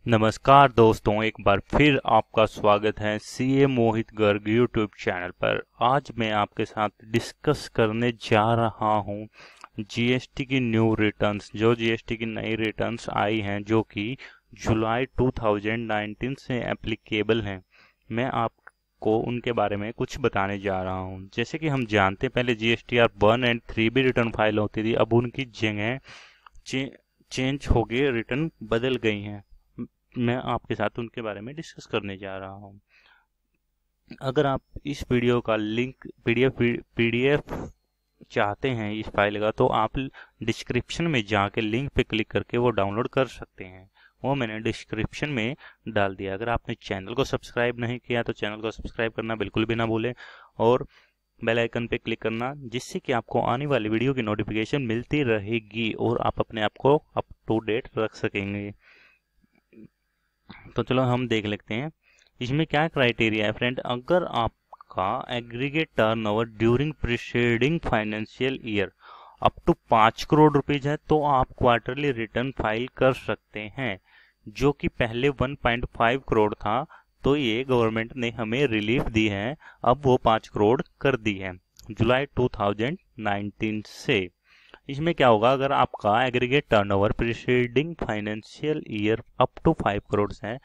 नमस्कार दोस्तों, एक बार फिर आपका स्वागत है CA Mohit Garg YouTube channel पर। आज मैं आपके साथ डिस्कस करने जा रहा हूं जीएसटी की न्यू रिटर्न्स, जो जीएसटी की नई रिटर्न्स आई हैं जो कि जुलाई 2019 से एप्लीकेबल हैं। मैं आपको उनके बारे में कुछ बताने जा रहा हूं। जैसे कि हम जानते हैं, पहले जीएसटीआर 1 और 3 भी रिटर्न फाइल होती थी, अब उनकी जगह चेंज हो गई, रिटर्न बदल गई हैं। मैं आपके साथ उनके बारे में डिस्कस करने जा रहा हूं। अगर आप इस वीडियो का लिंक पीडीएफ चाहते हैं इस फाइल का, तो आप डिस्क्रिप्शन में जाके लिंक पे क्लिक करके वो डाउनलोड कर सकते हैं। वो मैंने डिस्क्रिप्शन में डाल दिया। अगर आपने चैनल को सब्सक्राइब नहीं किया तो चैनल को सब्सक्राइब करना बिल्कुल भी ना भूलें और बेल आइकन पे क्लिक करना, जिससे कि आपको आने वाली वीडियो की नोटिफिकेशन मिलती रहेगी और आप अपने आप को अप टू डेट रख सकेंगे। तो चलो हम देख लेते हैं इसमें क्या क्राइटेरिया है फ्रेंड। अगर आपका aggregate turnover during preceding financial year up to 5 crore rupees है तो आप क्वार्टरली रिटर्न फाइल कर सकते हैं, जो कि पहले 1.5 करोड़ था। तो ये गवर्नमेंट ने हमें रिलीफ दी है, अब वो 5 करोड़ कर दी है जुलाई 2019 से। इसमें क्या होगा, अगर आपका aggregate turnover preceding financial year up to 5 crore है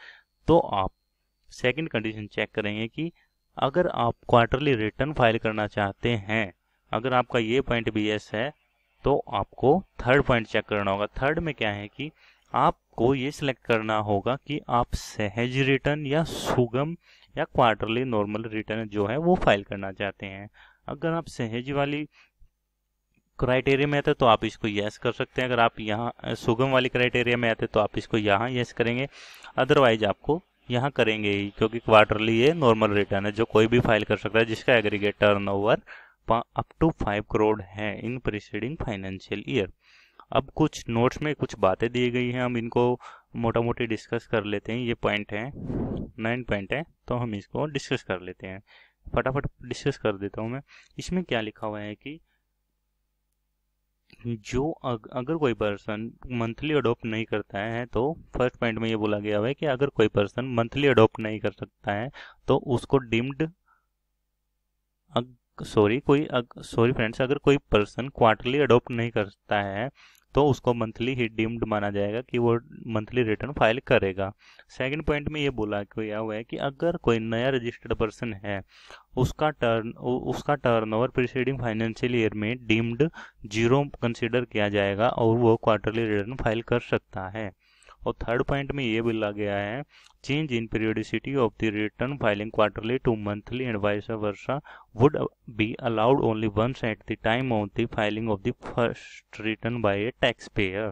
तो आप सेकंड कंडीशन चेक करेंगे कि अगर आप क्वार्टरली रिटर्न फाइल करना चाहते हैं, अगर आपका ये पॉइंट बी एस है तो आपको थर्ड पॉइंट चेक करना होगा। थर्ड में क्या है कि आपको ये सिलेक्ट करना होगा कि आप सहज रिटर्न या सुगम या क्वार्टरली नॉर्मल रिटर्न जो है वो फाइल करना चाहते हैं। अगर आप सहज वाली क्राइटेरिया में आते तो आप इसको यस कर सकते हैं। अगर आप यहाँ सुगम वाली क्राइटेरिया में आते तो आप इसको यहाँ यस करेंगे, अदरवाइज आपको यहाँ करेंगे ही, क्योंकि क्वार्टरली ये नॉर्मल रिटर्न है जो कोई भी फाइल कर सकता है जिसका aggregate turnover up to 5 crore है इन प्रीसीडिंग फाइनेंशियल ईयर। अब कुछ नोट्स में कुछ बातें दी गई हैं, हम इनको मोटा मोटी डिस्कस कर लेते हैं। ये पॉइंट है 9 पॉइंट है, तो हम इसको डिस्कस कर लेते हैं। फटाफट डिस्कस कर देता हूँ मैं। इसमें क्या लिखा हुआ है कि जो अगर कोई पर्सन मंथली अडॉप्ट नहीं करता है, तो फर्स्ट पॉइंट में ये बोला गया है कि अगर कोई पर्सन मंथली अडॉप्ट नहीं कर सकता है तो उसको डिम्ड सॉरी फ्रेंड्स, अगर कोई पर्सन क्वार्टरली अडॉप्ट नहीं करता है तो उसको मंथली ही डीम्ड माना जाएगा कि वो मंथली रिटर्न फाइल करेगा। सेकंड पॉइंट में ये बोला गया हुआ है कि अगर कोई नया रजिस्टर्ड पर्सन है, उसका टर्नओवर प्रीसीडिंग फाइनेंशियल ईयर में डीम्ड जीरो कंसीडर किया जाएगा और वो क्वार्टरली रिटर्न फाइल कर सकता है। और थर्ड पॉइंट में ये बोला गया है, change in periodicity of the return filing quarterly to monthly and vice versa would be allowed only once at the time of the filing of the first return by a taxpayer।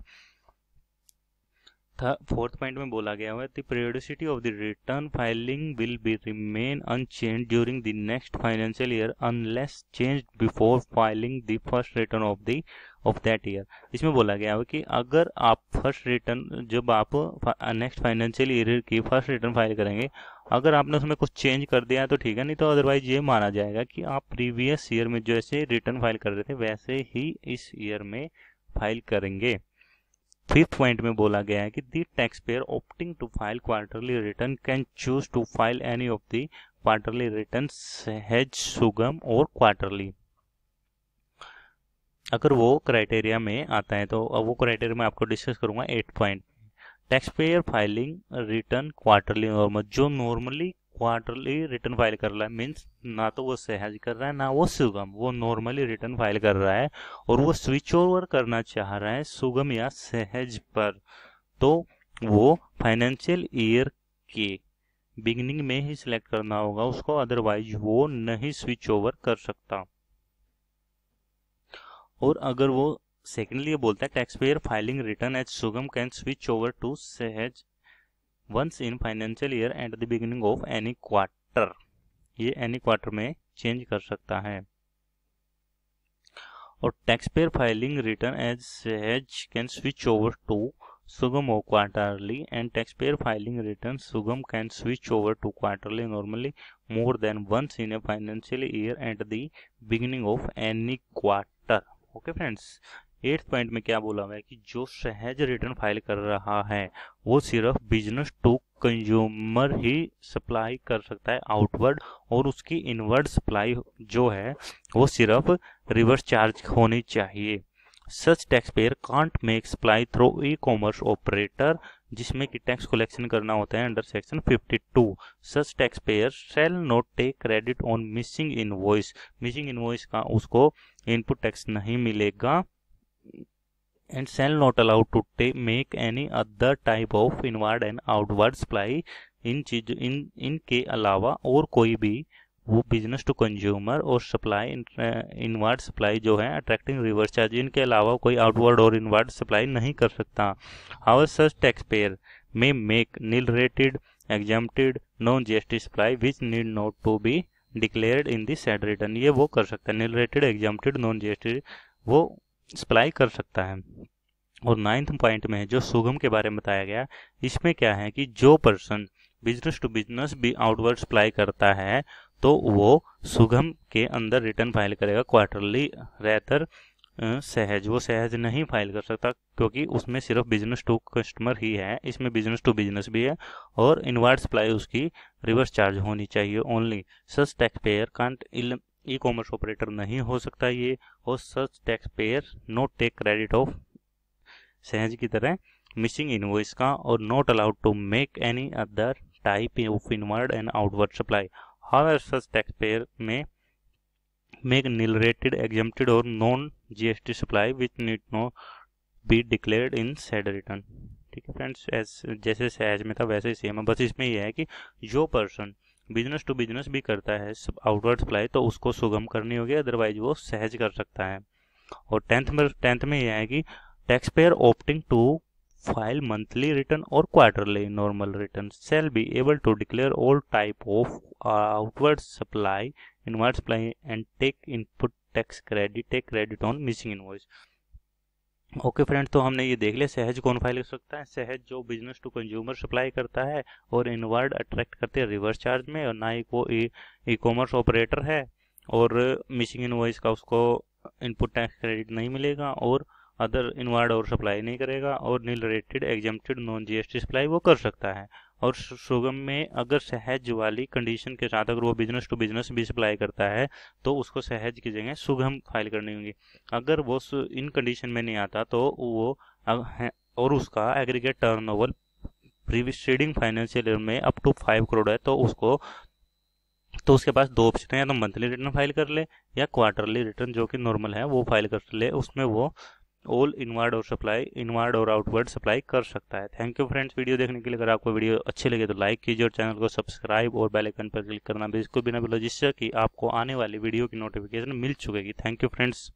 Fourth point में बोला गया है, the periodicity of the return filing will be remain unchanged during the next financial year unless changed before filing the first return of that year. इसमें बोला गया है कि अगर आप फर्स्ट रिटर्न, जब आप नेक्स्ट फाइनेंशियल ईयर की फर्स्ट रिटर्न फाइल करेंगे, अगर आपने उसमें कुछ चेंज कर दिया है तो ठीक है, नहीं तो अदरवाइज ये माना जाएगा कि आप प्रीवियस ईयर में जैसे रिटर्न फाइल कर रहे थे वैसे ही इस ईयर में फाइल करेंगे। फिफ्थ पॉइंट में बोला गया है कि the tax payer opting to file quarterly return can choose to file any of the quarterly return Sahaj, Sugam और क्वार्टरली। अगर वो क्राइटेरिया में आता है तो वो क्राइटेरिया मैं आपको डिस्कस करूंगा 8 point. Tax payer filing return quarterly normal, जो नॉर्मली क्वार्टरली रिटर्न फाइल कर रहा है, मीन्स ना तो वो सहज कर रहा है ना वो सुगम, वो नॉर्मली रिटर्न फाइल कर रहा है और वो स्विच ओवर करना चाह रहा है सुगम या सहज पर, तो वो फाइनेंशियल ईयर के बिगिनिंग में ही सिलेक्ट करना होगा उसको, अदरवाइज वो नहीं स्विच ओवर कर सकता। और अगर वो सेकेंडली ये बोलता है, tax payer filing return as Sugam can switch over to Sahaj once in financial year at the beginning of any quarter, ये एनी क्वार्टर में चेंज कर सकता है। और tax payer filing return as Sahaj can switch over to Sugam और quarterly and tax payer filing return Sugam can switch over to quarterly normally more than once in a financial year at the beginning of any quarter. Okay friends, 8th point में क्या बोला हुआ है कि जो सहज return file कर रहा है वो सिर्फ बिजनेस टू कंज्यूमर ही सप्लाई कर सकता है आउटवर्ड, और उसकी इनवर्ड सप्लाई जो है वो सिर्फ रिवर्स चार्ज होनी चाहिए। Such tax payer can't make supply through e commerce operator, जिसमें कि टैक्स कलेक्शन करना होता है under section 52। Such tax payer shall not take credit on missing invoice, missing invoice का उसको इनपुट टैक्स नहीं मिलेगा। And shall not allowed to make any other type of inward and outward supply, इनके अलावा और कोई भी वो बिजनेस टू कंज्यूमर और सप्लाई इनवर्ड सप्लाई जो है अट्रैक्टिंग रिवर्स चार्ज, इनके अलावा कोई आउटवर्ड और इनवर्ड सप्लाई नहीं कर सकता। How such tax payer may make nil rated exempted non GST supply which need not to be declared in the said return, ये वो कर सकता है, nil rated exempted non GST वो सप्लाई कर सकता है। और 9th पॉइंट में जो सुगम के बारे में बताया गया, इसमें क्या है कि जो पर्सन बिजनेस टू बिजनेस भी आउटवर्ड सप्लाई करता है तो वो सुगम के अंदर रिटर्न फाइल करेगा क्वार्टरली, रेदर सहज वो सहज नहीं फाइल कर सकता क्योंकि उसमें सिर्फ बिजनेस टू कस्टमर ही है, इसमें बिजनेस टू बिजनेस भी है और इनवर्ड सप्लाई उसकी रिवर्स चार्ज होनी चाहिए only. Such tax payer can't e commerce operator नहीं हो सकता ये, और such tax payer not take credit of Sahaj की तरह मिसिंग इनवॉइस का, और not allowed to make any other type of inward and outward supply. However, such taxpayer may make nil rated, exempted or non-GST supply which need not be declared in said return। ठीक है friends, जैसे सहज में था वैसे ही same है, बस इसमें यह है कि जो पर्सन बिजनेस टू बिजनेस भी करता है आउटवर्ड सप्लाई तो उसको सुगम करनी होगी, अदरवाइज वो सहज कर सकता है। और 10th में यह है कि tax payer opting to file monthly return or quarterly normal return shall be able to declare all type of outward supply, inward supply and take credit on missing invoice। Okay friends, तो हमने ये देख लिया सहज कौन file कर सकता है। सहज जो बिजनेस टू कंज्यूमर सप्लाई करता है और इनवर्ड अट्रैक्ट करते हैं रिवर्स चार्ज में, और ना ही वो ई कॉमर्स ऑपरेटर है और मिसिंग इनवॉइस का उसको इनपुट टैक्स क्रेडिट नहीं मिलेगा, और अदर इनवर्ड और सप्लाई नहीं करेगा, और nil rated exempted non GST supply वो कर सकता है। और सुगम में अगर सहज वाली कंडीशन के साथ अगर वो बिजनेस टू बिजनेस भी सप्लाई करता है तो उसको सहज की जगह सुगम फाइल करनी होगी। अगर वो इन कंडीशन में नहीं आता तो वो और उसका aggregate turnover preceding financial year में अप टू 5 करोड़ है तो उसके पास दो ऑप्शन है, या तो मंथली रिटर्न फाइल कर ले या क्वार्टरली रिटर्न जो कि नॉर्मल है वो फाइल कर ले, उसमें वो ऑल इनवर्ड और आउटवर्ड सप्लाई कर सकता है। थैंक यू फ्रेंड्स वीडियो देखने के लिए। अगर आपको वीडियो अच्छी लगे तो लाइक कीजिए और चैनल को सब्सक्राइब और बेल आइकन पर क्लिक करना बिल्कुल भी ना भूलो, जिससे कि आपको आने वाली वीडियो की नोटिफिकेशन मिल चुकेगी। Thank you friends.